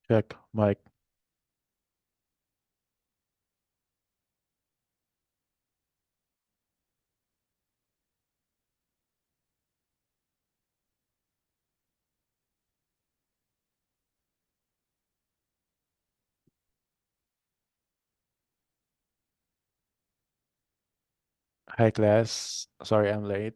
Check, mic. Hi, class. Sorry, I'm late.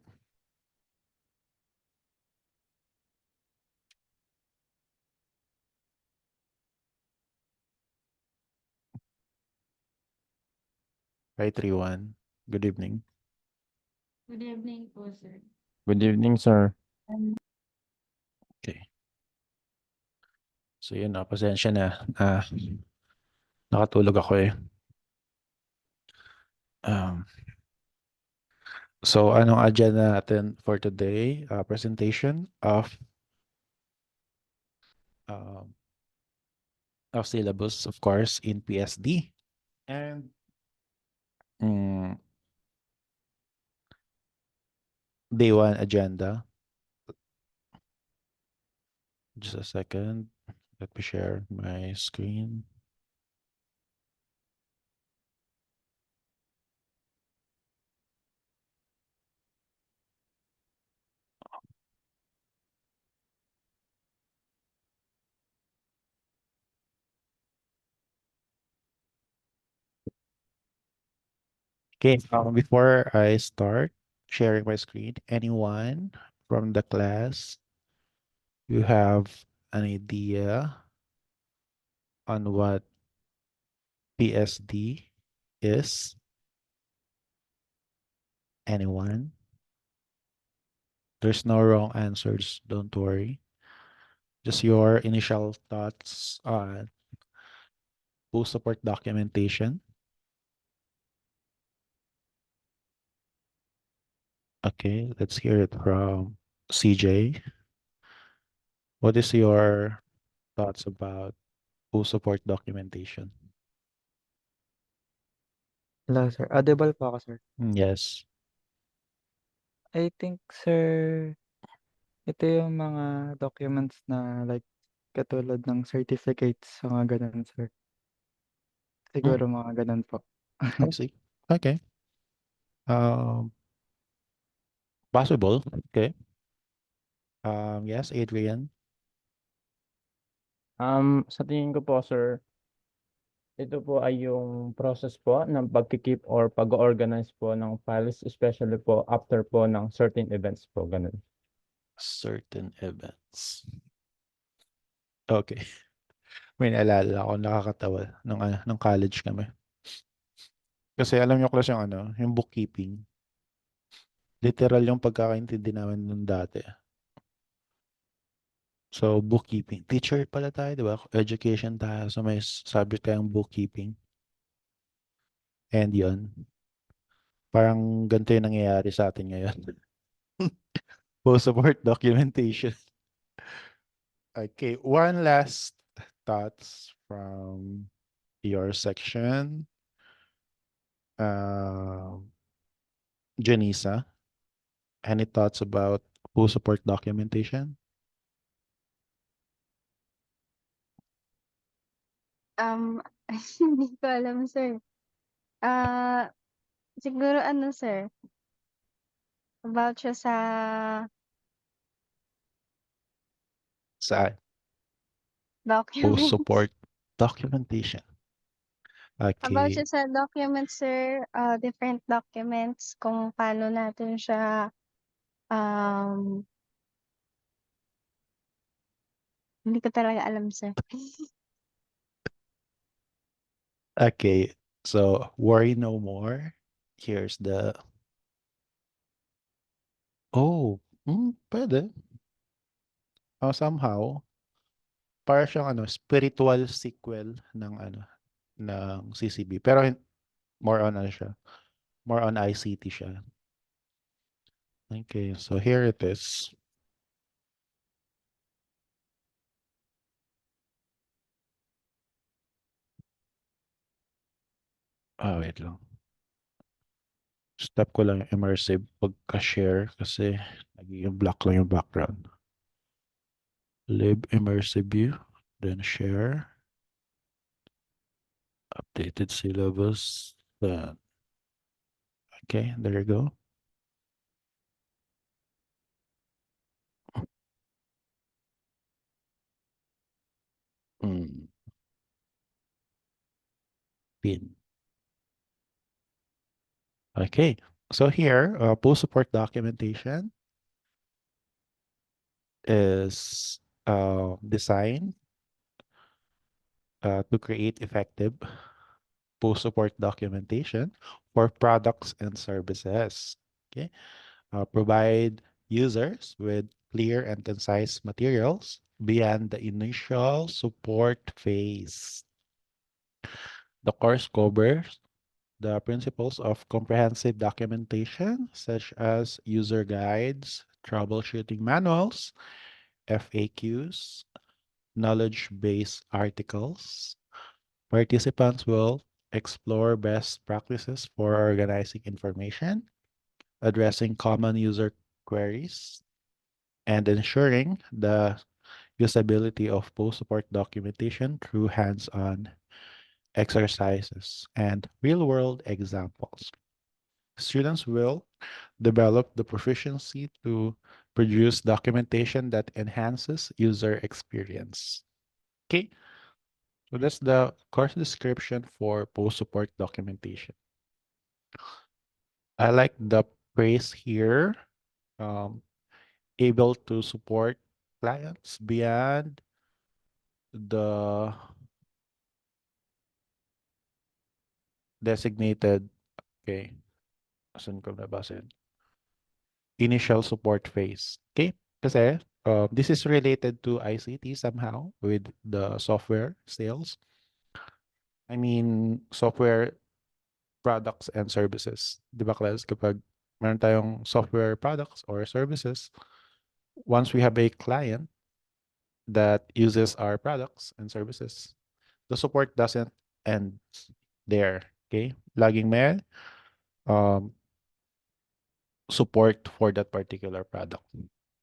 Hi, 3-1. Good evening. Good evening po, sir. Good evening, sir. Okay. So yun na, pasensya na. Nakatulog ako eh. Um, so anong agenda natin for today? Presentation um, of syllabus, of course, in PSD. And mm, day 1 agenda. Just a second. Let me share my screen. Okay, before I start sharing my screen, anyone from the class you have an idea on what PSD is? Anyone? There's no wrong answers, don't worry. Just your initial thoughts on full support documentation. Okay, let's hear it from CJ. What is your thoughts about full support documentation? Hello, sir. Audible po ako, sir. Yes. I think, sir, ito yung mga documents na like katulad ng certificates, mga ganun, sir. Siguro mga ganun po. I see. Okay. Um, Possible. Okay. Yes, Adrian. Sa tingin ko po, sir, ito po ay yung process po ng pagki-keep or pag-organize po ng files, especially po after po ng certain events po, ganun. Certain events. Okay. May naalala ako, nakakatawa nung college kami. Kasi alam niyo class yung yung bookkeeping. Literal yung pagkakaintindi namin nung dati. So, bookkeeping. Teacher pala tayo, di ba? Education tayo. So, may subject tayong bookkeeping. And yun. Parang ganito yung nangyayari sa atin ngayon. Post-support documentation. Okay, one last thoughts from your section. Janisa, any thoughts about full support documentation? Hindi ko alam, sir. Ah, siguro ano, sir, about siya sa Sa full documents. support documentation. About Okay. siya sa documents, sir, different documents, kung paano natin siya, um, hindi ko talaga alam, sir. Okay. So, worry no more. Here's the... Oh, pwede. Somehow, para siyang spiritual sequel ng ng CCB. Pero more on siya. More on ICT siya. Okay, so here it is. Wait lang. Step ko lang yung immersive pagka-share kasi nagiging black lang yung background. Live immersive view. Then share. Updated syllabus. Okay, there you go. Mm, Pin. Okay, so here, post-support documentation is designed to create effective post-support documentation for products and services. Okay, provide users with clear and concise materials beyond the initial support phase. The course covers the principles of comprehensive documentation, such as user guides, troubleshooting manuals, FAQs, knowledge-based articles. Participants will explore best practices for organizing information, addressing common user queries, and ensuring the usability of post-support documentation through hands-on exercises and real-world examples. Students will develop the proficiency to produce documentation that enhances user experience. Okay, so that's the course description for post-support documentation. I like the phrase here, um, able to support clients beyond the designated, okay, saan ko nabasin? Initial support phase. Okay? Kasi this is related to ICT somehow with the software sales. I mean, software products and services. Di ba, class? Kapag meron tayong software products or services, once we have a client that uses our products and services, the support doesn't end there. Okay? Laging may um, support for that particular product.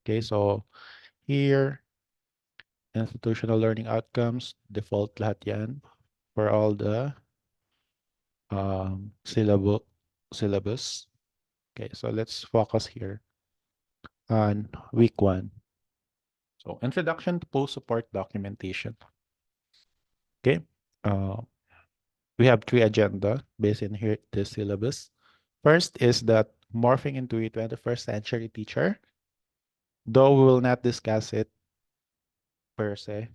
Okay, so here, institutional learning outcomes, default lahat yan for all the syllabus. Okay, so let's focus here on week 1. So introduction to post-support documentation. Okay, uh, we have 3 agenda based in here this syllabus. First is that morphing into a 21st century teacher, though we will not discuss it per se,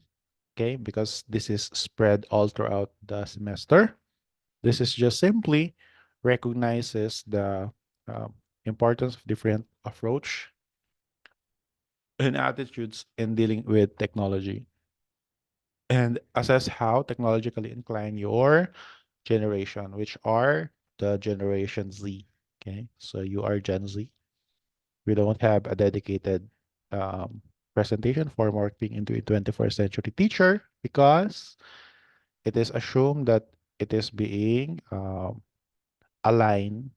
okay, because this is spread all throughout the semester. This is just simply recognizes the importance of different approach and attitudes in dealing with technology and assess how technologically inclined your generation, which are the Generation Z. Okay, so you are Gen Z. We don't have a dedicated um, presentation for morphing into a 21st century teacher because it is assumed that it is being aligned.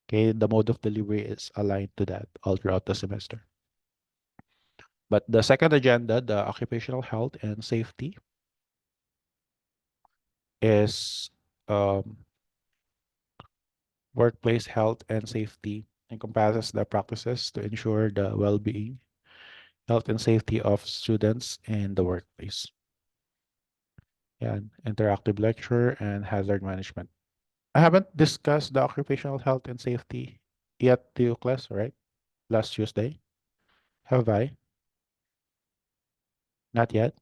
Okay, the mode of delivery is aligned to that all throughout the semester. But the second agenda, the occupational health and safety, is workplace health and safety encompasses the practices to ensure the well-being, health and safety of students in the workplace. And interactive lecture and hazard management. I haven't discussed the occupational health and safety yet to class, right? Last Tuesday. Have I? Not yet?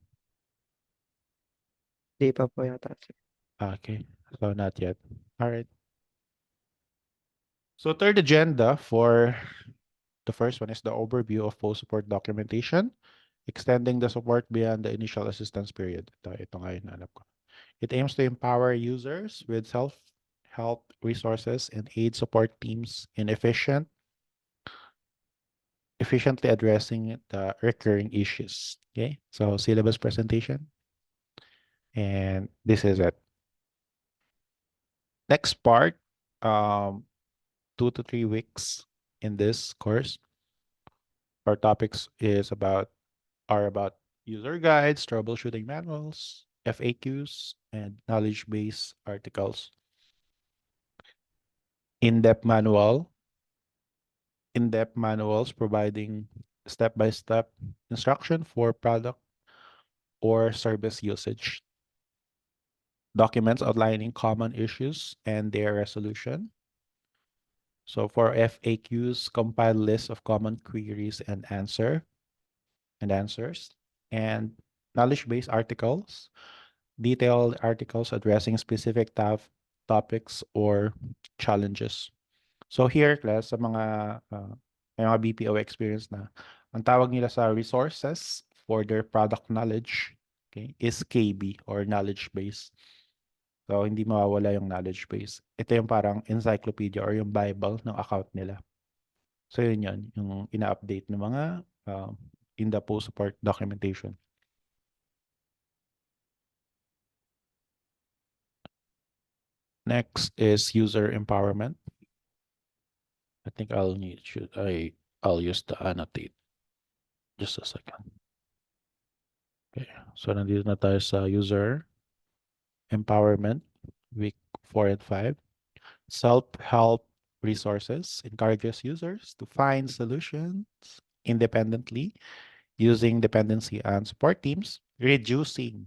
Di pa po yata, sir. Okay, so not yet. All right. So third agenda for the first one is the overview of post-support documentation, extending the support beyond the initial assistance period. Ito nga yung hanap ko. It aims to empower users with self-help resources and aid support teams in efficiently addressing the recurring issues. Okay, so syllabus presentation. And this is it. Next part, 2 to 3 weeks in this course. Our topics are about user guides, troubleshooting manuals, FAQs, and knowledge base articles. In-depth manual, in-depth manuals providing step-by-step instruction for product or service usage. Documents outlining common issues and their resolution. So for FAQs, compile lists of common queries and answers. And knowledge-based articles, detailed articles addressing specific topics or challenges. So here, class, sa may mga BPO experience na, ang tawag nila sa resources for their product knowledge, okay, is KB or knowledge base. So, hindi mawawala yung knowledge base. Ito yung parang encyclopedia or yung Bible ng account nila. So, yun, yung ina-update ng mga in the post-support documentation. Next is user empowerment. I think I'll use the annotate. Just a second. Okay, so nandito na tayo sa user empowerment, week 4 and 5. Self-help resources encourages users to find solutions independently using dependency on support teams, reducing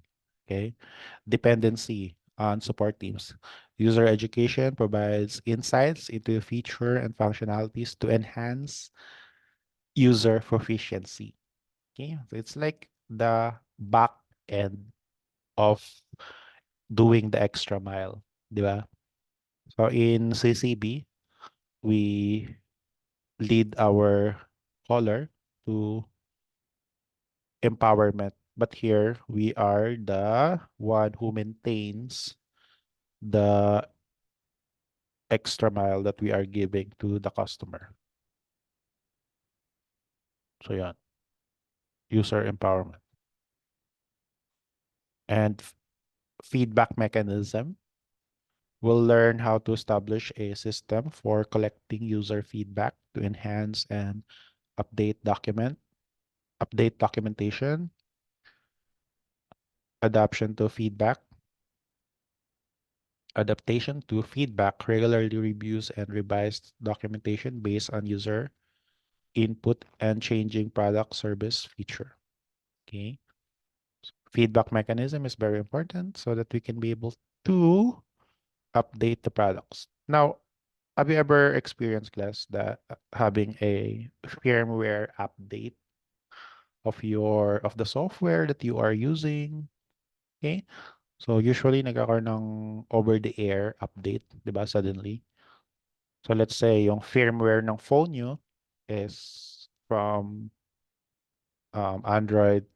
dependency on support teams. User education provides insights into feature and functionalities to enhance user proficiency. Okay, so it's like the back end of doing the extra mile, di ba? So in CCB, we lead our caller to empowerment. But here, we are the one who maintains the extra mile that we are giving to the customer. So yan, user empowerment. And feedback mechanism. We'll learn how to establish a system for collecting user feedback to enhance and update documentation, adaptation to feedback, regularly reviews and revised documentation based on user input and changing product service feature. Okay. Feedback mechanism is very important so that we can be able to update the products. Now, have you ever experienced, class, that having a firmware update of the software that you are using? Okay? So usually nagkakaroon ng over the air update, 'di ba, suddenly. So let's say yung firmware ng phone nyo is from Android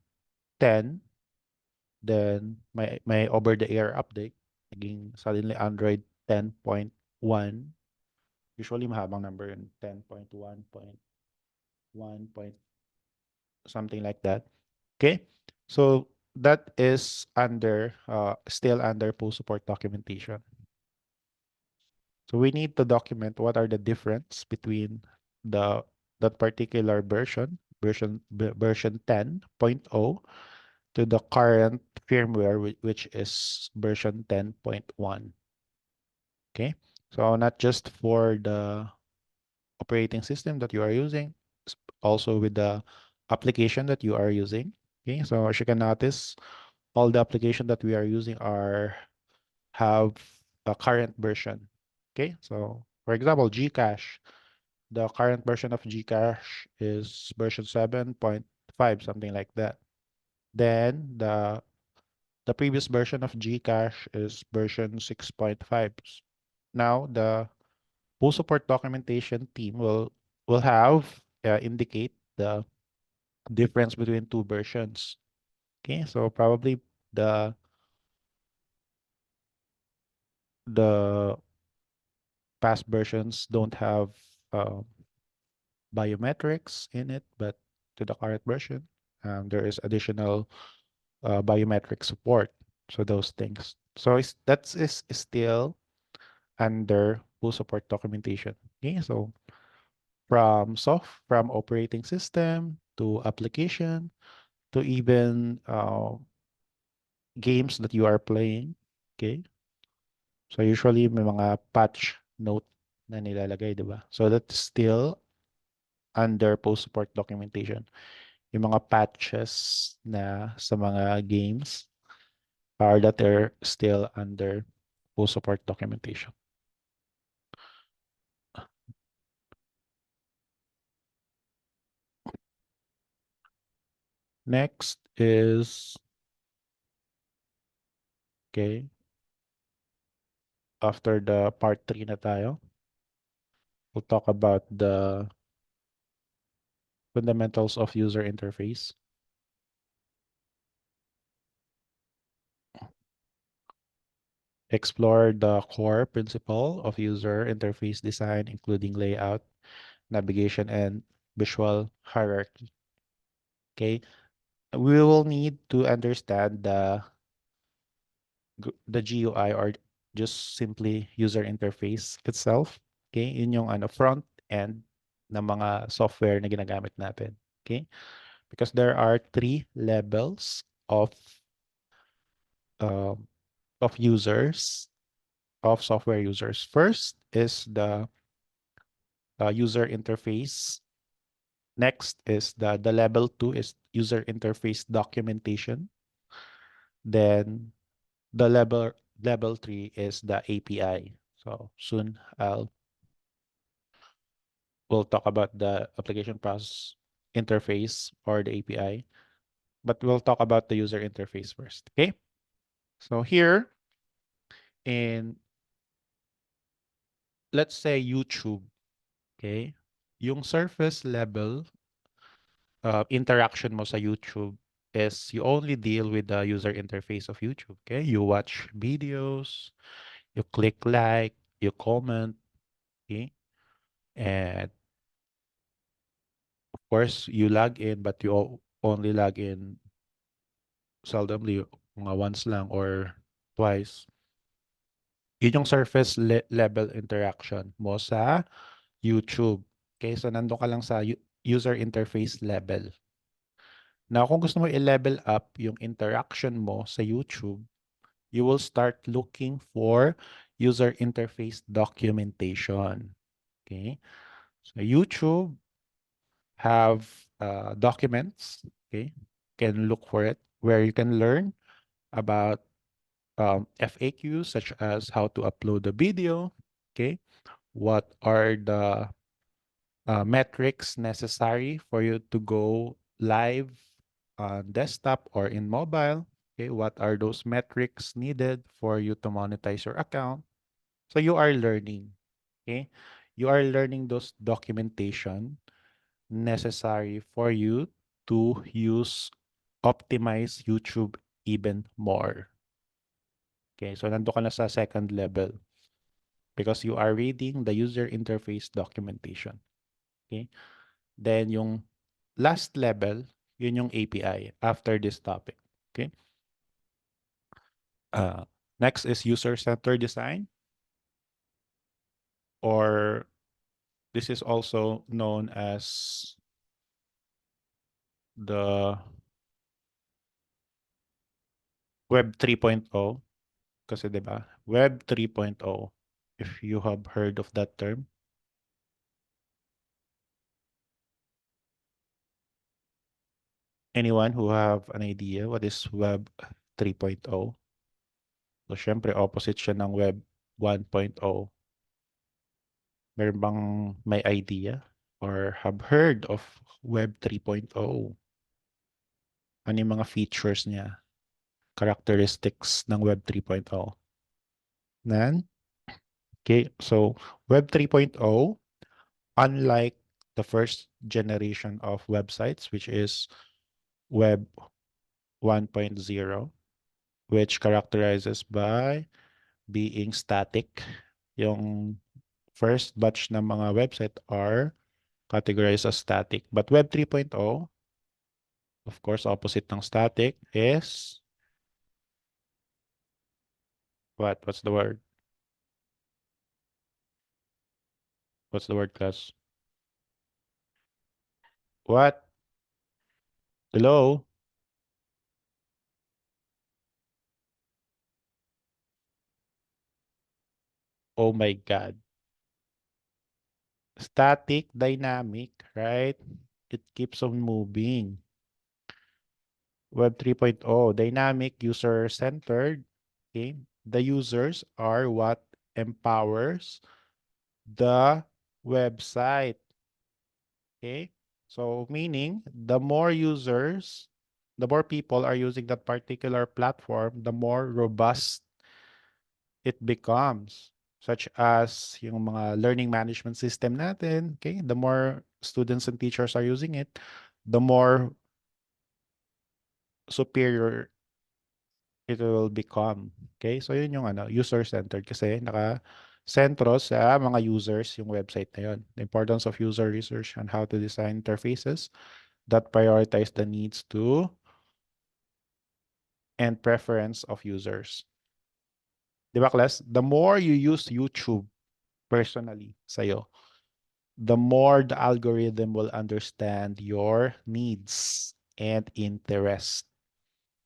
10, then may over the air update, naging suddenly Android 10.1. Usually mahabang number yun, 10.1.1 point something like that. Okay? So that is still under post support documentation. So we need to document what are the difference between that particular version 10.0 to the current firmware, which is version 10.1. Okay, so not just for the operating system that you are using, also with the application that you are using. Okay, so as you can notice, all the application that we are using have a current version. Okay, so for example, Gcash, the current version of Gcash is version 7.5, something like that. Then the previous version of Gcash is version 6.5. Now the post support documentation team will have indicate the difference between two versions. Okay, so probably the the past versions don't have biometrics in it, but to the current version, there is additional biometric support. So those things. So that is still under full support documentation. Okay, so from operating system to application to even games that you are playing. Okay? So usually may mga patch note na nilalagay, di ba? So that's still under post-support documentation. Yung mga patches na sa mga games are that are still under post-support documentation. Next is, okay, after the part 3 na tayo, we'll talk about the fundamentals of user interface. Explore the core principle of user interface design, including layout, navigation, and visual hierarchy. Okay, we will need to understand the GUI, or just simply user interface itself. Okay, yun yung front end ng mga software na ginagamit natin. Okay, because there are 3 levels um, of users, of software users. First is the user interface. Next is the level 2 is user interface documentation. Then the level 3 is the API. So soon we'll talk about the application process interface, or the API, but we'll talk about the user interface first. Okay. So here in, let's say, YouTube. Okay. Yung surface level interaction mo sa YouTube is you only deal with the user interface of YouTube. Okay. You watch videos, you click like, you comment. Okay. And of course, you log in, but you only log in seldomly, mga once lang or twice. Yun yung surface level interaction mo sa YouTube. Okay, so nandun ka lang sa user interface level. Now, kung gusto mo i-level up yung interaction mo sa YouTube, you will start looking for user interface documentation. Okay, so YouTube have documents. Okay, can look for it, where you can learn about FAQs, such as how to upload the video. Okay, what are the metrics necessary for you to go live on desktop or in mobile. Okay, what are those metrics needed for you to monetize your account? So you are learning. Okay, you are learning those documentation necessary for you to optimize YouTube even more. Okay, so nando ka na sa second level because you are reading the user interface documentation. Okay, then yung last level, yun yung API after this topic. Okay, next is user-centered design, or this is also known as the Web 3.0, kasi 'di ba? Web 3.0, if you have heard of that term. Anyone who have an idea what is Web 3.0? So syempre opposite siya ng Web 1.0. Meron bang may idea or have heard of Web 3.0? Ano yung mga features niya? Characteristics ng Web 3.0? Nan? Okay, so Web 3.0, unlike the first generation of websites, which is Web 1.0, which characterizes by being static. Yung first batch ng mga website are categorized as static. But Web 3.0, of course, opposite ng static is what? What's the word? What's the word, class? What? Hello? Oh my God. Static, dynamic, right? It keeps on moving. Web 3.0, dynamic, user-centered. Okay? The users are what empowers the website. Okay? So meaning the more users, the more people are using that particular platform, the more robust it becomes. Such as yung mga learning management system natin, okay? The more students and teachers are using it, the more superior it will become. Okay? So yun yung user-centered kasi naka-sentro sa mga users yung website na yun. The importance of user research on how to design interfaces that prioritize the needs to and preference of users. Di ba, class? The more you use YouTube personally sa'yo, the more the algorithm will understand your needs and interest.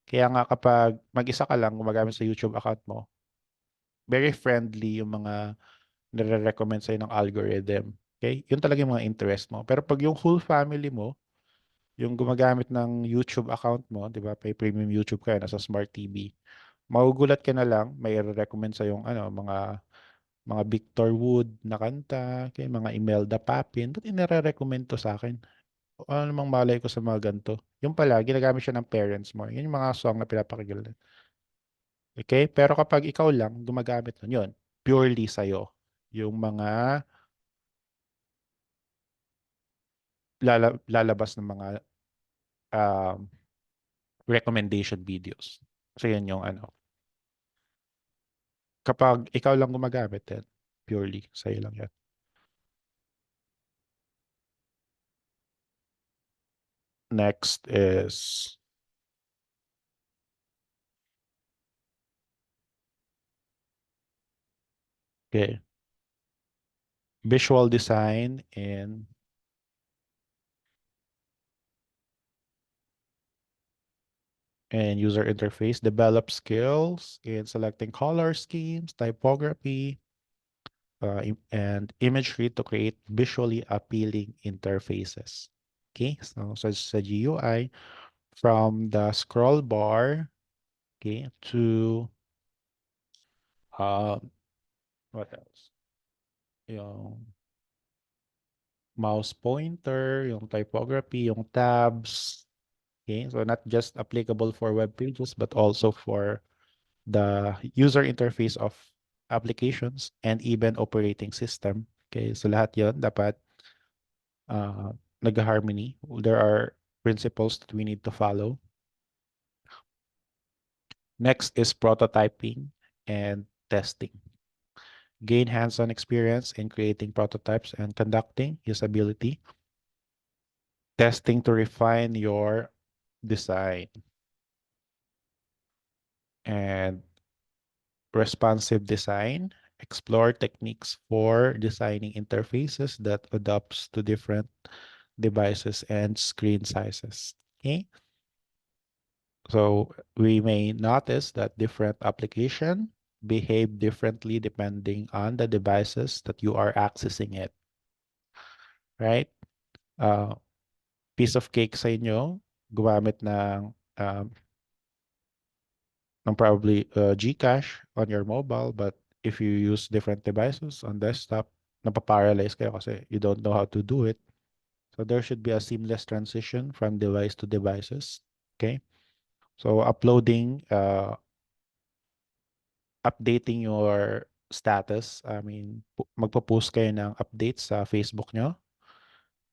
Kaya nga kapag mag-isa ka lang gumagamit sa YouTube account mo, very friendly yung mga nire-recommend sa'yo ng algorithm. Okay? Yun talaga yung mga interest mo. Pero pag yung whole family mo, yung gumagamit ng YouTube account mo, di ba? May premium YouTube kayo, nasa Smart TV. Magugulat ka na lang, may recommend sa yung mga Victor Wood na kanta, okay, mga Imelda Papin. Ba't inire-recommend to sa akin? Ano namang malay ko sa mga ganito? Yung pala, ginagamit siya ng parents mo. Yun yung mga song na pinapakinggan. Okay? Pero kapag ikaw lang gumagamit nun, yun, purely sa'yo. Yung mga lalabas ng mga um, recommendation videos. So yan yung kapag ikaw lang gumagamit din, purely sa'yo lang yan. Next is okay, visual design and user interface, develop skills in selecting color schemes, typography, and imagery to create visually appealing interfaces. Okay, so sa GUI, from the scroll bar, okay, to what else? Yung mouse pointer, yung typography, yung tabs. Okay, so not just applicable for web pages, but also for the user interface of applications and even operating system. Okay, so lahat yon dapat nag-harmony. There are principles that we need to follow. Next is prototyping and testing. Gain hands-on experience in creating prototypes and conducting usability. Testing to refine your design. And responsive design. Explore techniques for designing interfaces that adapts to different devices and screen sizes. Okay. So we may notice that different application behave differently depending on the devices that you are accessing it. Right? Piece of cake sa inyo, gumamit ng probably GCash on your mobile, but if you use different devices on desktop, napaparalyze kayo kasi you don't know how to do it. So there should be a seamless transition from device to devices. Okay? So uploading, updating your status. I mean, magpo-post kayo ng updates sa Facebook nyo.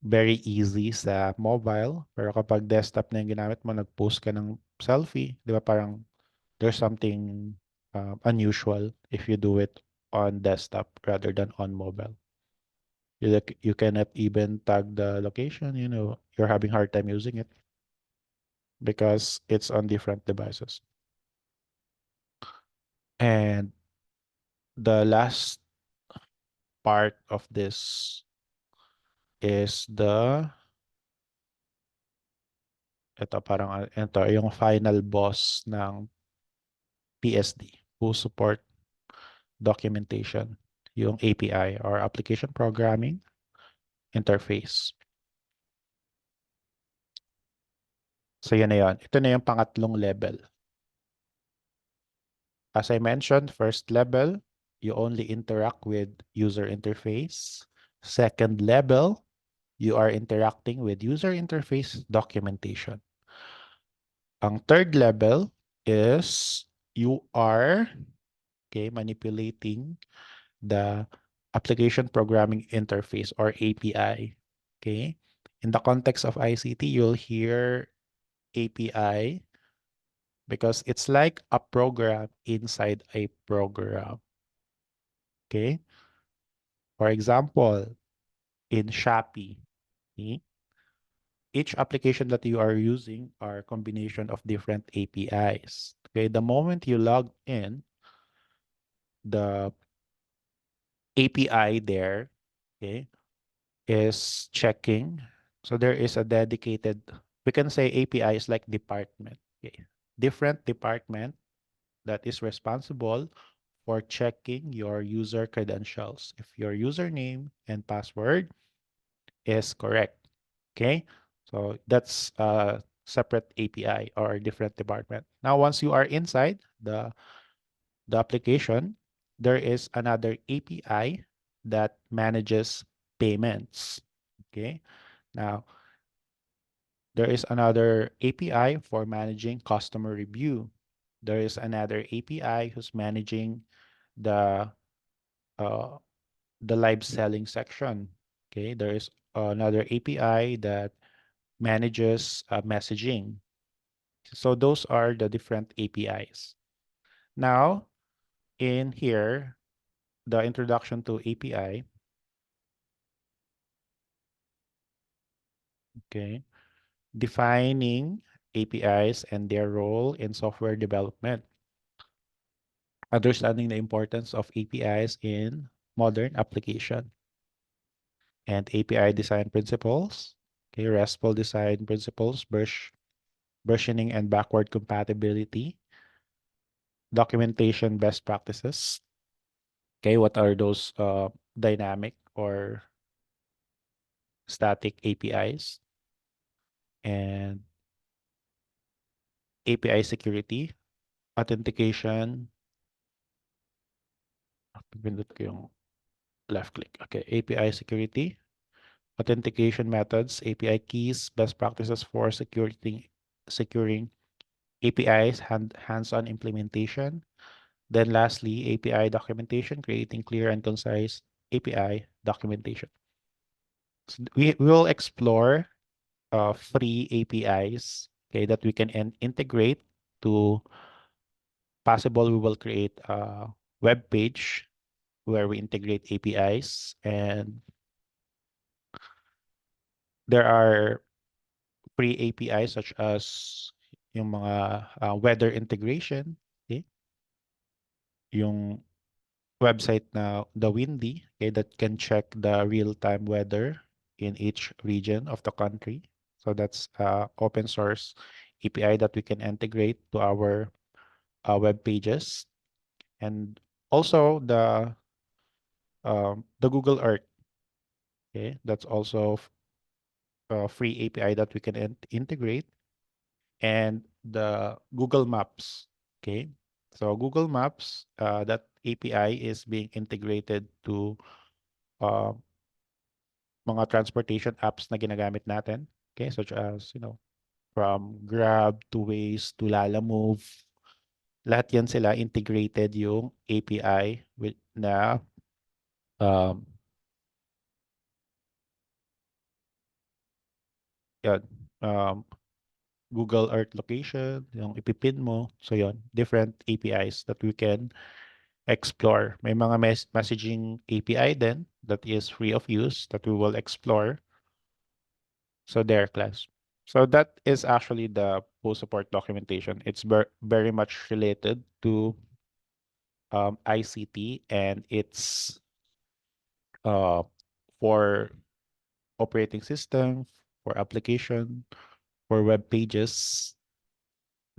Very easy sa mobile. Pero kapag desktop na yung ginamit mo, nag-post ka ng selfie, di ba parang there's something unusual if you do it on desktop rather than on mobile. You cannot even tag the location, you're having hard time using it because it's on different devices. And the last part of this is ito yung final boss ng PSD, full support documentation. yung API or Application Programming Interface. So yun na yun. Ito na yung pangatlong level. As I mentioned, first level, you only interact with user interface. Second level, you are interacting with user interface documentation. Ang third level is you are manipulating the application programming interface or API. Okay. In the context of ICT, you'll hear API because it's like a program inside a program. Okay. For example, in Shopee, okay, each application that you are using are a combination of different APIs. Okay. The moment you log in, the API there, okay, is checking. So there is a dedicated, we can say API is like department. Okay. Different department that is responsible for checking your user credentials. If your username and password is correct. Okay. So that's a separate API or different department. Now, once you are inside the application, there is another API that manages payments. Okay. Now, there is another API for managing customer review. There is another API who's managing the uh, the live selling section. Okay. There is another API that manages messaging. So those are the different APIs. Now, in here, the introduction to API, okay, defining APIs and their role in software development, understanding the importance of APIs in modern application, and API design principles, okay, RESTful design principles, versioning and backward compatibility, documentation best practices. Okay, what are those dynamic or static APIs? And API security, authentication, pindot ko yung left click. Okay, API security, authentication methods, API keys, best practices for securing APIs, hands-on implementation. Then lastly, API documentation, creating clear and concise API documentation. So we will explore free APIs, okay, that we can integrate to possible. We will create a web page where we integrate APIs, and there are free APIs such as yung mga weather integration, okay? Yung website na the Windy, okay, that can check the real-time weather in each region of the country. So that's open source API that we can integrate to our web pages. And also the Google Earth, okay, that's also a free API that we can integrate, and the Google Maps, okay. So Google Maps, that API is being integrated to uh, mga transportation apps na ginagamit natin, okay, such as, from Grab to Waze to Lalamove. Lahat yan sila integrated yung API with na um, yan, um, Google Earth location, yung ipipin mo. So yon, different APIs that we can explore. May mga messaging API then that is free of use that we will explore. So there, class. So that is actually the post-support documentation. It's very much related to ICT, and it's uh, for operating system, for application, for web pages,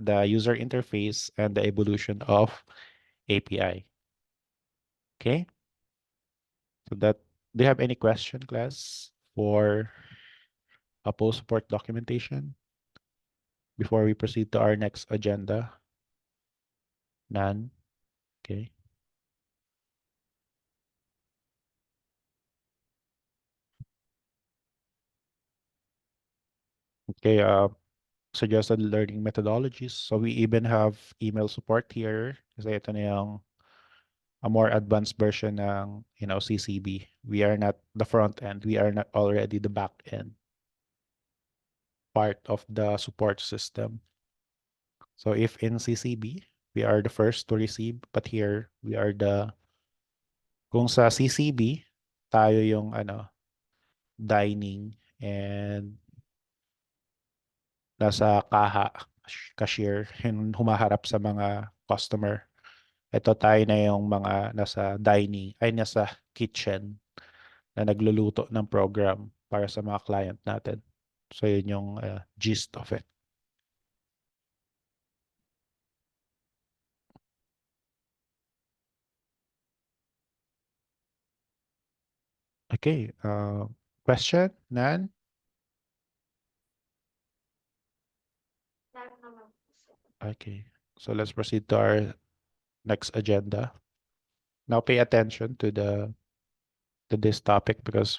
the user interface, and the evolution of API. Okay? So that, do you have any question, class, for a post support documentation before we proceed to our next agenda? None. Okay. Okay. Suggested learning methodologies. So we even have email support here. Kasi ito na yung a more advanced version ng, CCB. We are not the front end. We are not already the back end part of the support system. So if in CCB, we are the first to receive, but here we are kung sa CCB, tayo yung dining and nasa cashier, yung humaharap sa mga customer. Ito tayo na yung mga nasa dining, ay nasa kitchen na nagluluto ng program para sa mga client natin. So yun yung gist of it. Okay, question, Nan? Okay, so let's proceed to our next agenda. Now pay attention to this topic because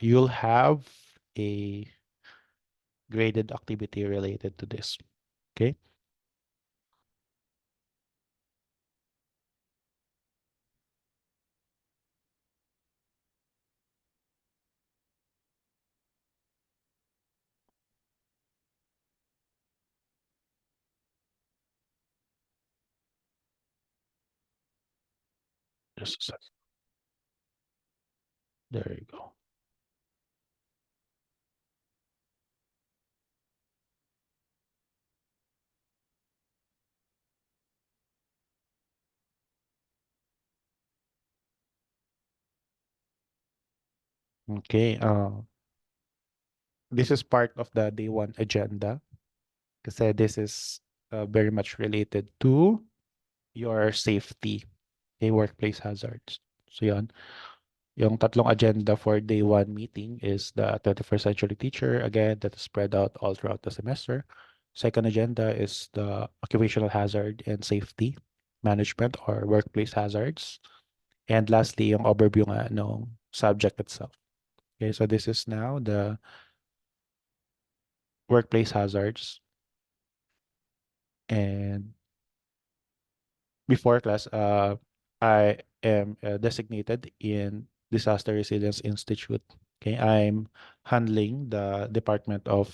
you'll have a graded activity related to this. Okay? Just a sec. There you go. Okay, this is part of the day one agenda kasi this is very much related to your safety, okay, workplace hazards. So yan, yung tatlong agenda for day one meeting is the 21st century teacher, again, that is spread out all throughout the semester. Second agenda is the occupational hazard and safety management or workplace hazards. And lastly, yung overview nga ng subject itself. Okay, so this is now the workplace hazards. And before class, I am designated in Disaster Resilience Institute. Okay, I'm handling the Department of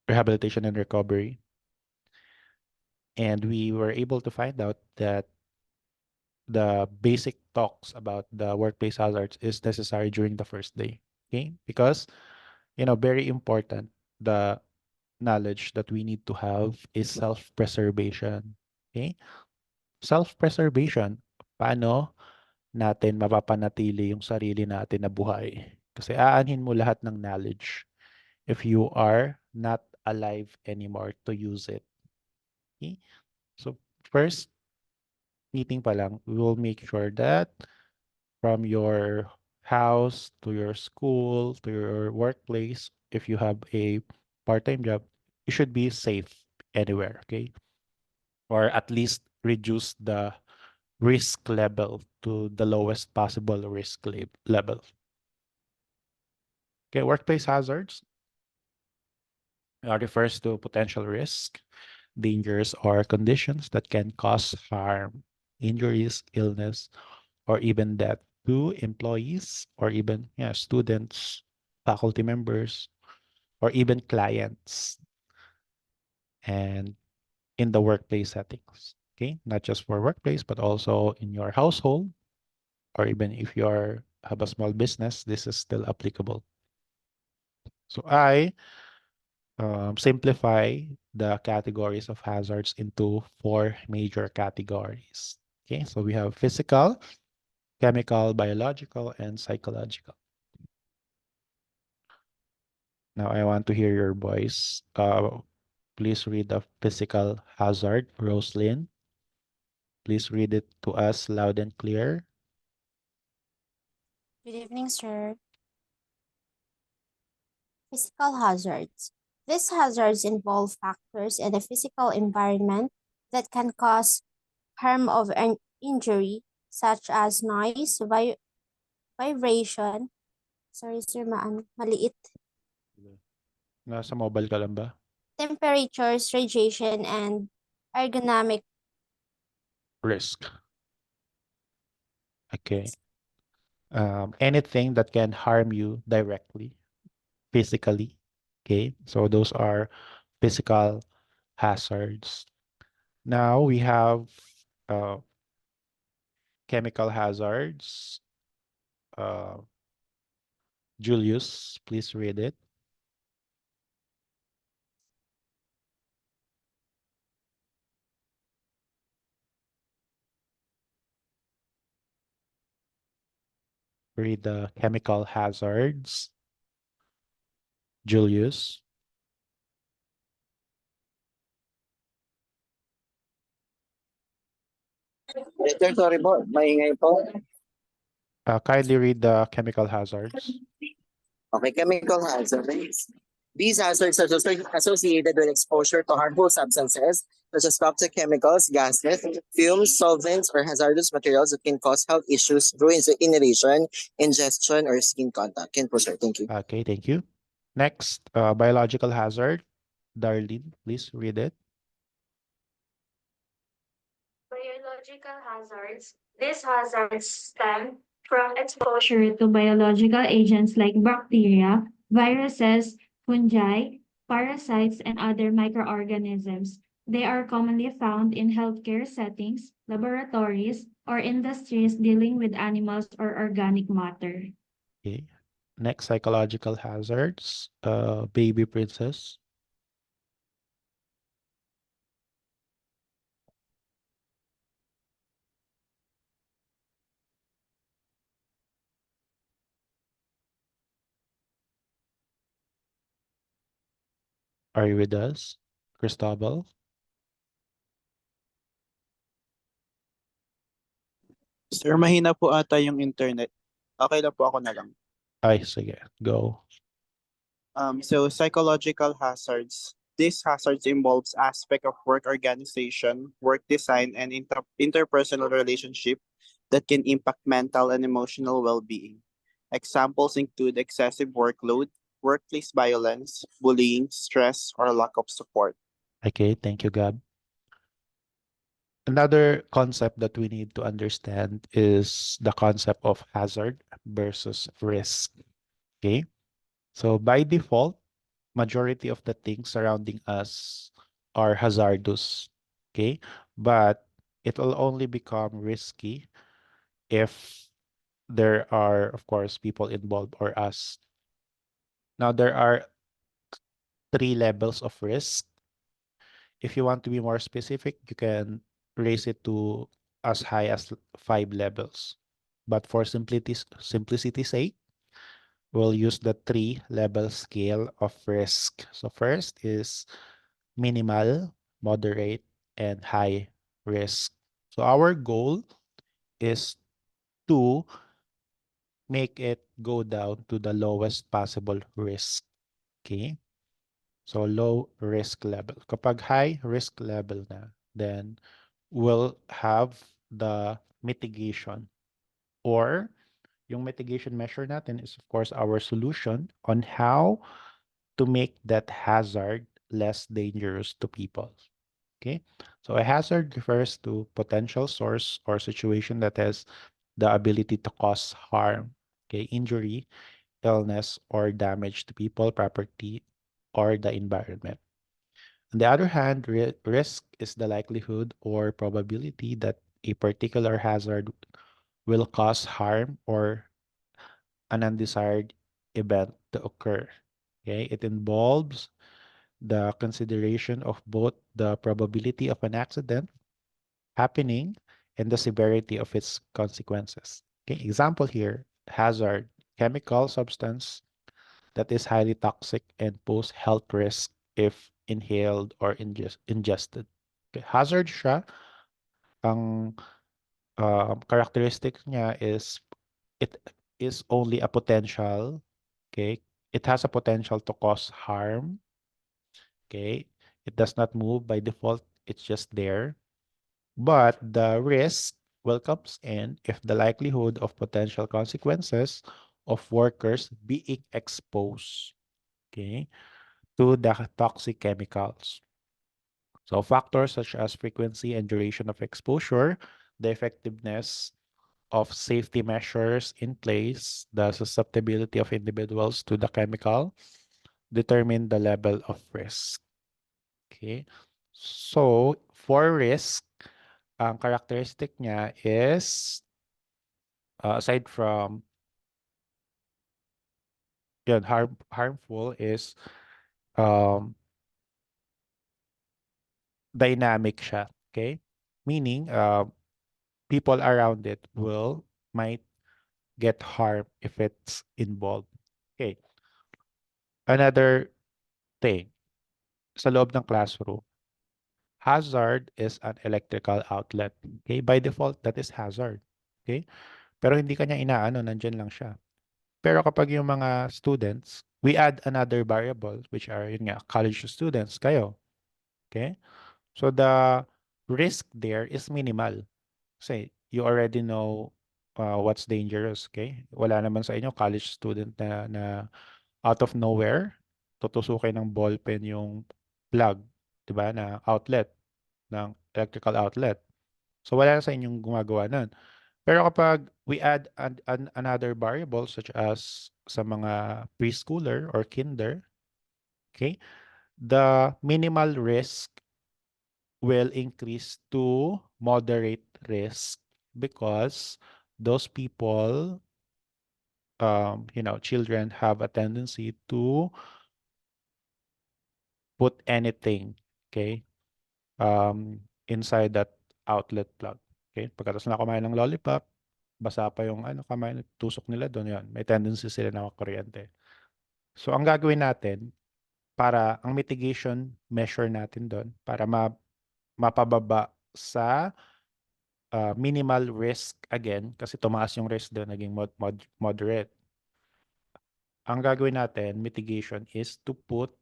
Rehabilitation and Recovery. And we were able to find out that the basic talks about the workplace hazards is necessary during the first day. Okay, because very important, the knowledge that we need to have is self-preservation. Okay, self-preservation. Paano natin mapapanatili yung sarili natin na buhay? Kasi aanhin mo lahat ng knowledge if you are not alive anymore to use it. Okay? So first meeting pa lang, we will make sure that from your house to your school to your workplace, if you have a part-time job, you should be safe anywhere, okay? Or at least reduce the risk level to the lowest possible risk level. Okay, workplace hazards refers to potential risk, dangers, or conditions that can cause harm, injuries, illness, or even death to employees or even students, faculty members, or even clients, and in the workplace settings. Okay, not just for workplace, but also in your household, or even if you have a small business, this is still applicable. So I simplify the categories of hazards into 4 major categories. Okay, so we have physical, chemical, biological, and psychological. Now I want to hear your voice. Please read the physical hazard, Roslyn. Please read it to us loud and clear. Good evening, sir. Physical hazards. These hazards involve factors in the physical environment that can cause harm or injury, such as noise, vibration. Sorry, sir, maliit. Nasa mobile ka lang ba? Temperatures, radiation, and ergonomic. Risk. Okay. Anything that can harm you directly, physically. Okay. So those are physical hazards. Now we have uh, chemical hazards. Uh, Julius, please read it. Read the chemical hazards. Julius. Sir, sorry po, maingay po. Kindly read the chemical hazards. Okay, chemical hazards. These hazards are associated with exposure to harmful substances such as toxic chemicals, gases, fumes, solvents, or hazardous materials that can cause health issues through inhalation, ingestion, or skin contact. Can po, sir. Thank you. Okay, thank you. Next, biological hazard. Darlene, please read it. Biological hazards. These hazards stem from exposure to biological agents like bacteria, viruses, fungi, parasites, and other microorganisms. They are commonly found in healthcare settings, laboratories, or industries dealing with animals or organic matter. Okay. Next, psychological hazards. Baby princess. Are you with us? Cristobal? Sir, mahina po ata yung internet. Okay lang po ako na lang. Ay, sige. Go. So psychological hazards. These hazards involves aspect of work organization, work design, and interpersonal relationship that can impact mental and emotional well-being. Examples include excessive workload, workplace violence, bullying, stress, or lack of support. Okay, thank you, Gab. Another concept that we need to understand is the concept of hazard versus risk. Okay, so by default, majority of the things surrounding us are hazardous. Okay, but it will only become risky if there are, of course, people involved or us. Now, there are 3 levels of risk. If you want to be more specific, you can raise it to as high as 5 levels. But for simplicity's sake, we'll use the 3-level scale of risk. So first is minimal, moderate, and high risk. So our goal is to make it go down to the lowest possible risk. Okay? So low risk level. Kapag high risk level na, then we'll have the mitigation, or yung mitigation measure natin is of course our solution on how to make that hazard less dangerous to people. Okay, so a hazard refers to potential source or situation that has the ability to cause harm, okay, injury, illness, or damage to people, property, or the environment. On the other hand, risk is the likelihood or probability that a particular hazard will cause harm or an undesired event to occur. Okay, it involves the consideration of both the probability of an accident happening and the severity of its consequences. Okay, example here, hazard, chemical substance that is highly toxic and pose health risk if inhaled or ingested. Okay, hazard siya, ang characteristic niya is it is only a potential, okay? It has a potential to cause harm, okay? It does not move by default, it's just there. But the risk will comes in if the likelihood of potential consequences of workers being exposed, okay, to the toxic chemicals. So factors such as frequency and duration of exposure, the effectiveness of safety measures in place, the susceptibility of individuals to the chemical, determine the level of risk. Okay. So for risk, ang characteristic niya is aside from yun, harmful is um, dynamic siya. Okay? Meaning, people around it might get harmed if it's involved. Okay. Another thing, sa loob ng classroom, hazard is an electrical outlet. Okay? By default, that is hazard. Okay? Pero hindi kanya inaano, nandyan lang siya. Pero kapag yung mga students, we add another variable, which are, yun nga, college students, kayo. Okay? So the risk there is minimal. Kasi you already know what's dangerous, okay? Wala naman sa inyo college student na out of nowhere, tutusukin ng ballpen yung plug, 'di ba, na outlet ng electrical outlet. So wala na sa inyong gumagawa nun. Pero kapag we add another variable such as sa mga preschooler or kinder, okay, the minimal risk will increase to moderate risk because those people, children have a tendency to put anything, okay, inside that outlet plug. Okay? Pagkatapos na kumain ng lollipop, basa pa yung kamay, tusok nila doon, yan. May tendency sila na makuryente. So, ang gagawin natin, ang mitigation measure natin doon, para mapababa sa minimal risk again, kasi tumaas yung risk doon, naging moderate. Ang gagawin natin, mitigation, is to put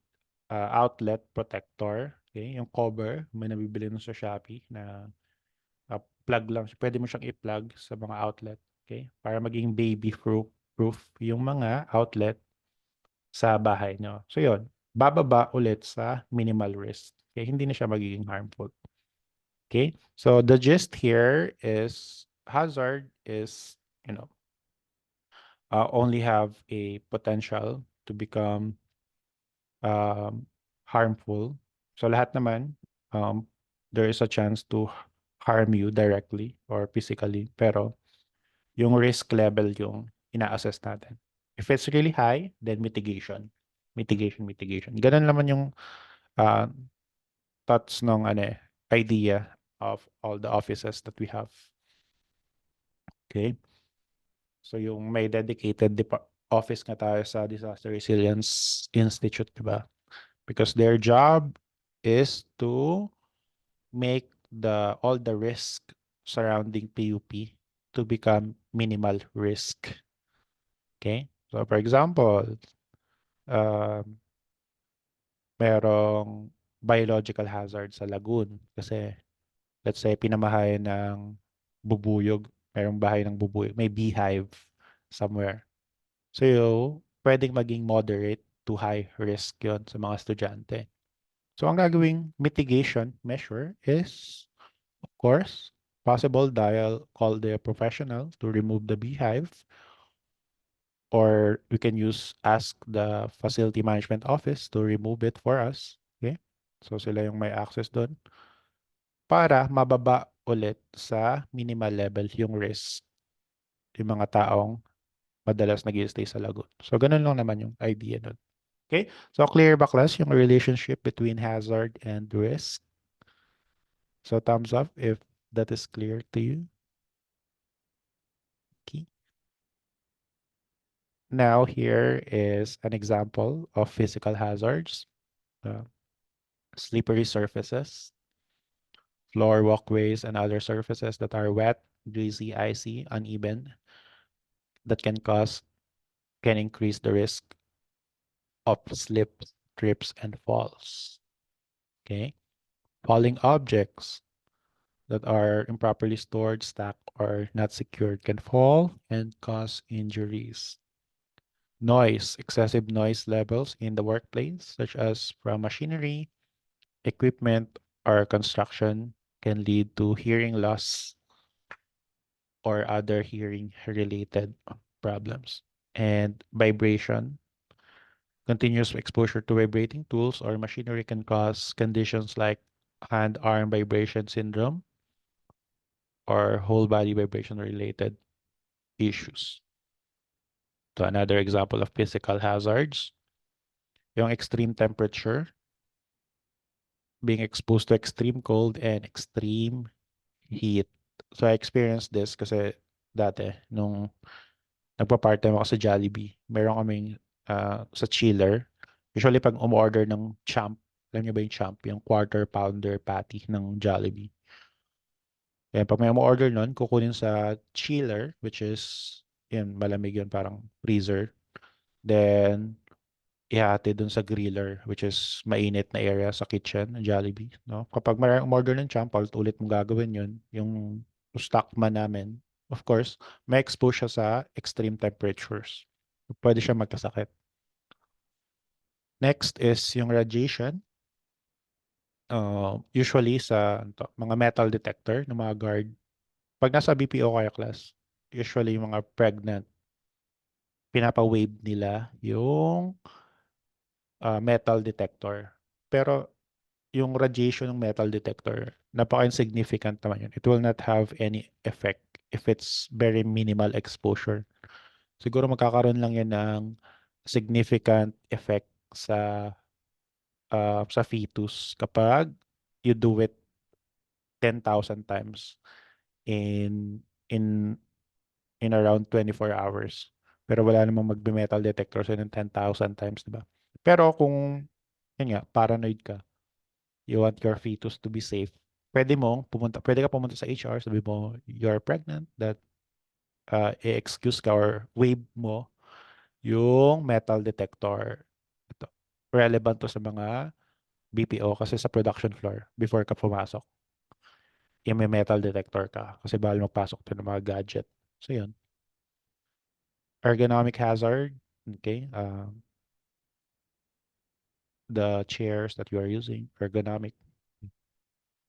outlet protector, okay? Yung cover, may nabibili nun sa Shopee na plug lang. Pwede mo siyang i-plug sa mga outlet, okay? Para maging baby proof yung mga outlet sa bahay nyo. So yun, bababa ulit sa minimal risk. Okay? Hindi na siya magiging harmful. Okay? So the gist here is hazard is, only have a potential to become harmful. So lahat naman, there is a chance to harm you directly or physically. Pero yung risk level yung ina-assess natin. If it's really high, then mitigation. Mitigation. Ganun naman yung uh, thoughts ng idea of all the offices that we have. Okay? So yung may dedicated office nga tayo sa Disaster Resilience Institute, diba? Because their job is to make all the risk surrounding PUP to become minimal risk. Okay? So for example, merong biological hazard sa lagoon kasi let's say pinamahay ng bubuyog, merong bahay ng bubuyog, may beehive somewhere. So pwedeng maging moderate to high risk yon sa mga estudyante. So ang gagawing mitigation measure is, of course, possible call the professional to remove the beehive, or we can ask the facility management office to remove it for us. Okay? So sila yung may access doon para mababa ulit sa minimal level yung risk yung mga taong madalas nag-stay sa lagoon. So ganun lang naman yung idea nun. Okay? So clear ba class yung relationship between hazard and risk? So thumbs up if that is clear to you. Okay. Now here is an example of physical hazards. Slippery surfaces, floor walkways, and other surfaces that are wet, greasy, icy, uneven. that can increase the risk of slips, trips, and falls. Okay. Falling objects that are improperly stored, stacked, or not secured can fall and cause injuries. Noise, excessive noise levels in the workplace, such as from machinery, equipment, or construction, can lead to hearing loss or other hearing related problems. And vibration, continuous exposure to vibrating tools or machinery can cause conditions like hand-arm vibration syndrome or whole body vibration related issues. So another example of physical hazards, yung extreme temperature, being exposed to extreme cold and extreme heat. So I experienced this kasi dati nung nagpa-part-time ako sa Jollibee, meron kaming sa chiller. Usually pag umorder ng champ, alam niyo ba yung champ, yung quarter pounder patty ng Jollibee. Kaya pag may umorder nun, kukunin sa chiller, which is, yun, malamig yun, parang freezer. Then, ihati dun sa griller, which is mainit na area sa kitchen ng Jollibee. No? Kapag may umorder ng champ, ulit mong gagawin yun, yung stockman namin, of course, may expose siya sa extreme temperatures. Pwede siya magkasakit. Next is yung radiation. Usually sa mga metal detector ng mga guard, pag nasa BPO kaya class, usually yung mga pregnant, pinapa-wave nila yung metal detector. Pero yung radiation ng metal detector, napaka-insignificant naman yun. It will not have any effect if it's very minimal exposure. Siguro magkakaroon lang yan ng significant effect sa fetus kapag you do it 10,000 times in in in around 24 hours. Pero wala namang magbe-metal detector sa ng 10,000 times, di ba? Pero kung yun nga, paranoid ka, you want your fetus to be safe, pwede ka pumunta sa HR, sabi mo, you're pregnant, that i-excuse ka or waive mo yung metal detector. Ito, relevant to sa mga BPO kasi sa production floor, before ka pumasok, may metal detector ka kasi bawal magpasok to ng mga gadget. So yun. Ergonomic hazard, okay? The chairs that you are using, ergonomic.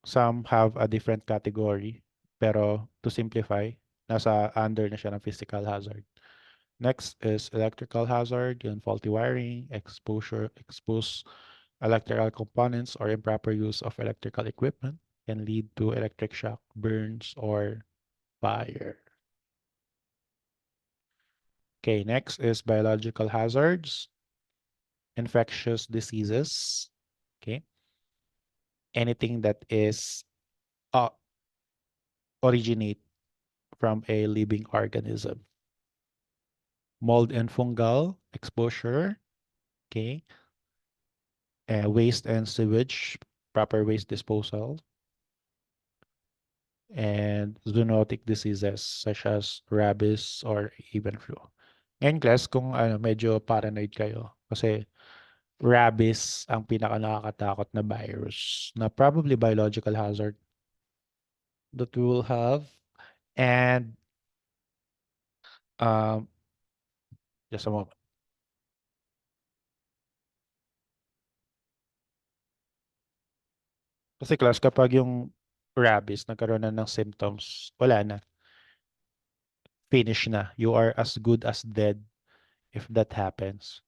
Some have a different category, pero to simplify, nasa under na siya ng physical hazard. Next is electrical hazard, yung faulty wiring, exposed electrical components or improper use of electrical equipment can lead to electric shock, burns, or fire. Okay, next is biological hazards, infectious diseases. Okay, anything that is originate from a living organism. Mold and fungal exposure. Okay, waste and sewage, proper waste disposal, and zoonotic diseases such as rabies or even flu. Ngayon class, kung medyo paranoid kayo, kasi rabies ang pinaka nakakatakot na virus na probably biological hazard that we will have. And just a moment. Kasi class, kapag yung rabies nagkaroon na ng symptoms, wala na. Finish na. You are as good as dead if that happens.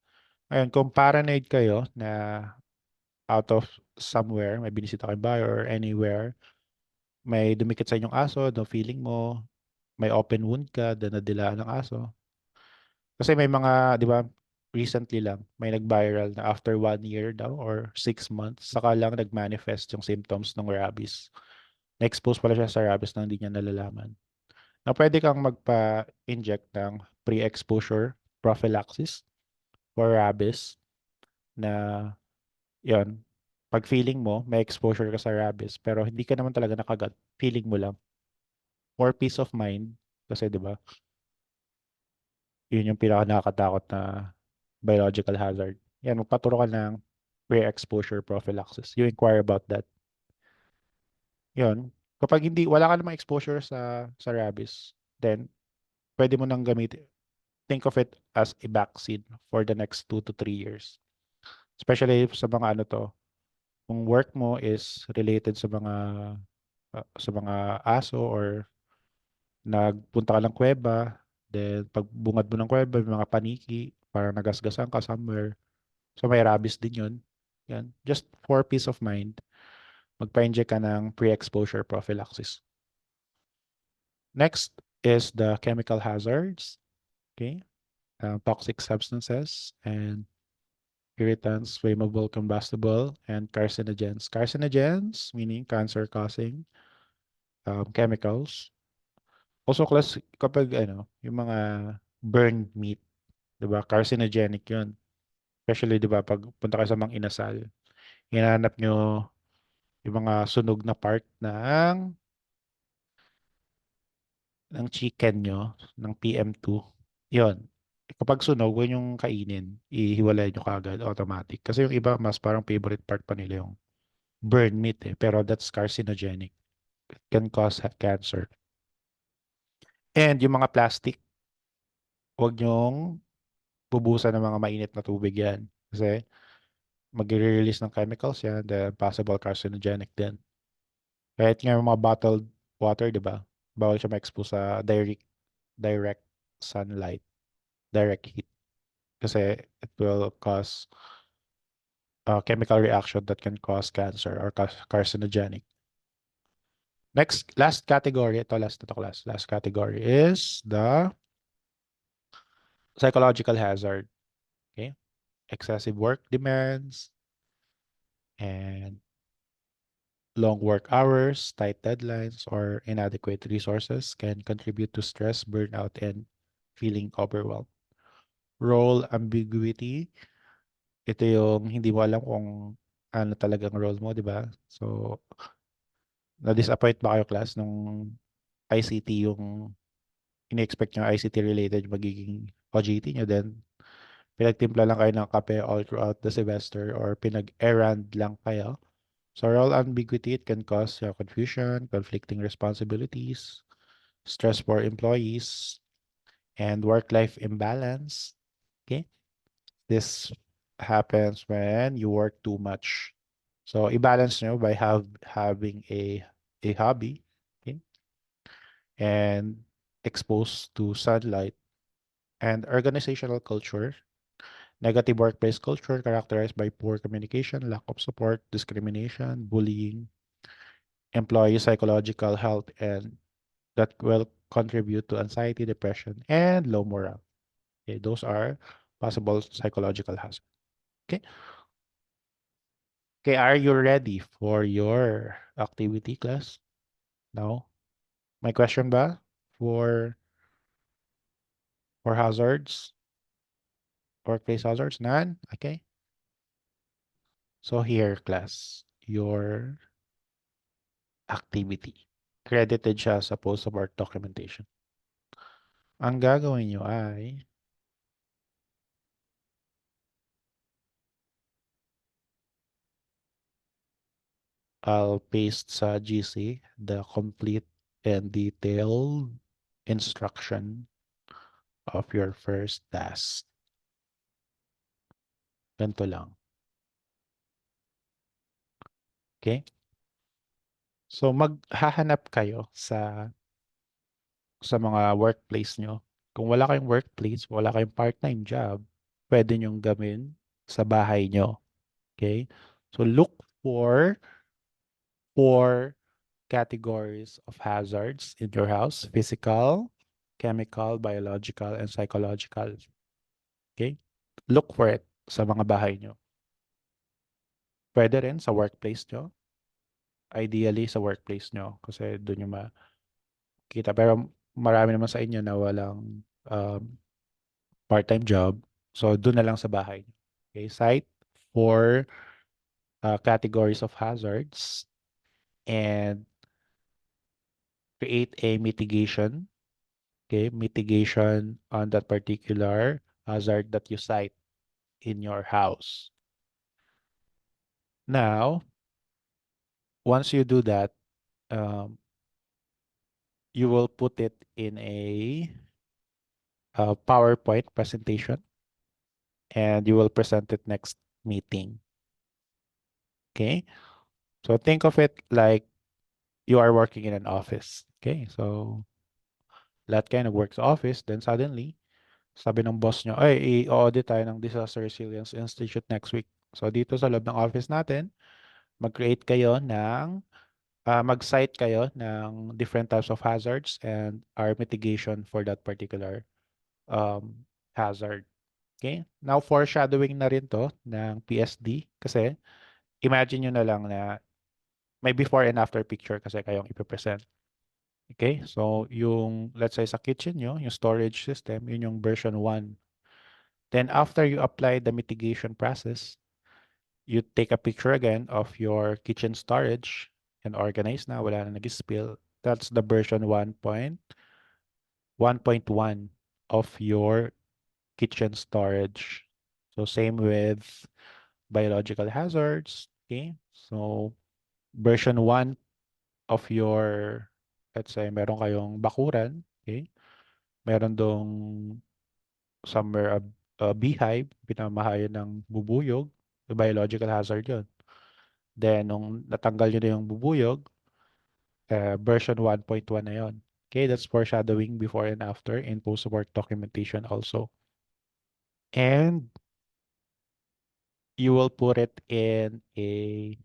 Ngayon, kung paranoid kayo na out of somewhere, may binisita kayong bahay or anywhere, may dumikit sa inyong aso, no feeling mo, may open wound ka, nadilaan ng aso. Kasi may mga, di ba, recently lang, may nag-viral na after 1 year daw or 6 months, saka lang nag-manifest yung symptoms ng rabies. Na-expose pala siya sa rabies na hindi niya nalalaman. Na pwede kang magpa-inject ng pre-exposure prophylaxis for rabies na yon, pag feeling mo may exposure ka sa rabies pero hindi ka naman talaga nakagat, feeling mo lang. For peace of mind, kasi 'di ba? Yun yung pinaka nakakatakot na biological hazard. Yan, magpaturo ka ng pre-exposure prophylaxis. You inquire about that. Yun. Kapag hindi, wala ka namang exposure sa rabies, then pwede mo nang gamitin. Think of it as a vaccine for the next 2 to 3 years. Especially sa mga ano to, kung work mo is related sa mga aso or nagpunta ka ng kuweba, then pag bungad mo ng kuweba, may mga paniki, parang nagasgasan ka somewhere. So may rabies din yun. Yan. Just for peace of mind, magpa-inject ka ng pre-exposure prophylaxis. Next is the chemical hazards. Okay. Toxic substances and irritants, flammable, combustible, and carcinogens. Carcinogens, meaning cancer-causing chemicals. Also, class, kapag yung mga burned meat, di ba? Carcinogenic yun. Especially, di ba, pag punta ka sa mga inasal, hinahanap nyo yung mga sunog na part ng chicken nyo, ng PM2. Yun. Kapag sunog, huwag yung kainin. Ihiwalay nyo kagad, automatic. Kasi yung iba, mas parang favorite part pa nila yung burn meat eh. Pero that's carcinogenic. It can cause cancer. And yung mga plastic, huwag nyong bubusan ng mga mainit na tubig yan. Kasi mag-release ng chemicals yan, then possible carcinogenic din. Kahit nga yung mga bottled water, di ba? Bawal siya ma-expose sa direct sunlight, direct heat. Kasi it will cause a chemical reaction that can cause cancer or carcinogenic. Next, last category, ito last na to class. Last category is the psychological hazard. Okay? Excessive work demands and long work hours, tight deadlines, or inadequate resources can contribute to stress, burnout, and feeling overwhelmed. Role ambiguity. Ito yung hindi mo alam kung ano talagang role mo, di ba? So, na-disappoint ba kayo class nung ICT yung ini-expect nyo ICT related magiging OJT nyo, then pinagtimpla lang kayo ng kape all throughout the semester or pinag-errand lang kayo. So role ambiguity, it can cause confusion, conflicting responsibilities, stress for employees, and work-life imbalance. Okay? This happens when you work too much. So i-balance nyo by having a hobby, okay? And exposed to sunlight and organizational culture. Negative workplace culture characterized by poor communication, lack of support, discrimination, bullying, employee psychological health, and that will contribute to anxiety, depression, and low morale. Okay, those are possible psychological hazards. Okay. Okay, are you ready for your activity class? No? My question ba for hazards? Workplace hazards? None? Okay. So here, class, your activity. Credited siya sa post-support documentation. Ang gagawin nyo ay I'll paste sa GC the complete and detailed instruction of your first task. Ganito lang. Okay? So maghahanap kayo sa mga workplace nyo. Kung wala kayong workplace, wala kayong part-time job, pwede nyong gawin sa bahay nyo. Okay? So look for four categories of hazards in your house: physical, chemical, biological, and psychological. Okay? Look for it sa mga bahay nyo. Pwede rin sa workplace nyo. Ideally sa workplace nyo kasi doon nyo makita. Pero marami naman sa inyo na walang part-time job. So doon na lang sa bahay. Okay? Cite for categories of hazards and create a mitigation Okay, mitigation on that particular hazard that you cite in your house. Now, once you do that, you will put it in a PowerPoint presentation and you will present it next meeting. Okay, so think of it like you are working in an office. Okay, so that kind of works office, then suddenly, sabi ng boss nyo, ay, i-audit tayo ng Disaster Resilience Institute next week. So dito sa loob ng office natin, mag-create kayo ng, mag-cite kayo ng different types of hazards and our mitigation for that particular hazard. Okay? Now, foreshadowing na rin to ng PSD kasi imagine nyo na lang na may before and after picture kasi kayong ipipresent. Okay? So, yung, let's say sa kitchen nyo, yung storage system, yun yung version 1. Then, after you apply the mitigation process, you take a picture again of your kitchen storage and organize na, wala na nag-spill. That's the version 1.1 of your kitchen storage. So same with biological hazards. Okay. So version 1 of your, let's say, meron kayong bakuran. Okay. Meron dong somewhere a beehive, pinamahayan ng bubuyog. Biological hazard yun. Then, nung natanggal nyo na yung bubuyog, version 1.1 na yun. Okay, that's foreshadowing before and after in post-work documentation also. And you will put it in a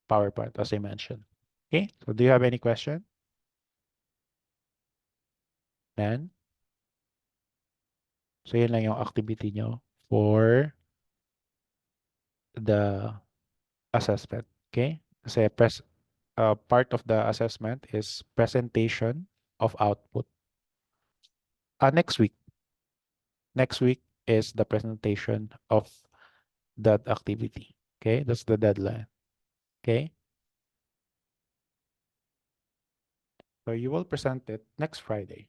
PowerPoint, as I mentioned. Okay, so do you have any question? Then, so yun lang yung activity nyo for the assessment. Okay, kasi part of the assessment is presentation of output. Next week is the presentation of that activity. Okay, that's the deadline. Okay, so you will present it next Friday.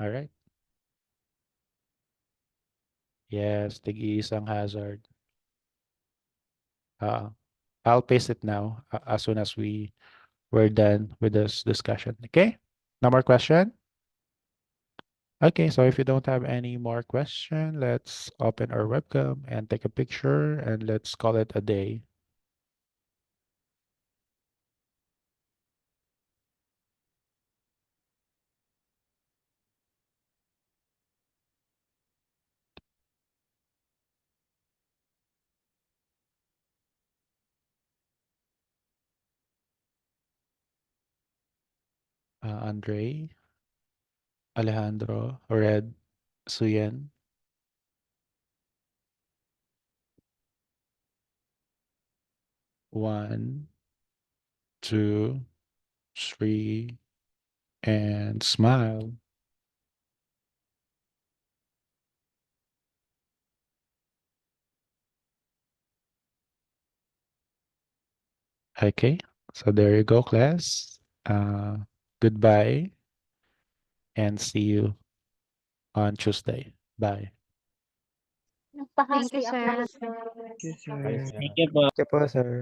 All right. Yes, tig-iisang hazard. I'll paste it now as soon as we're done with this discussion. Okay, no more question? Okay, so if you don't have any more question, let's open our webcam and take a picture and let's call it a day. Andre, Alejandro, Red, Suyen. One, two, three, and smile. Okay, so there you go, class. Goodbye and see you on Tuesday. Bye. Nagpa-happy Thank you, sir. Thank you, Bye, sir. sir. Thank you po. Thank you po, sir.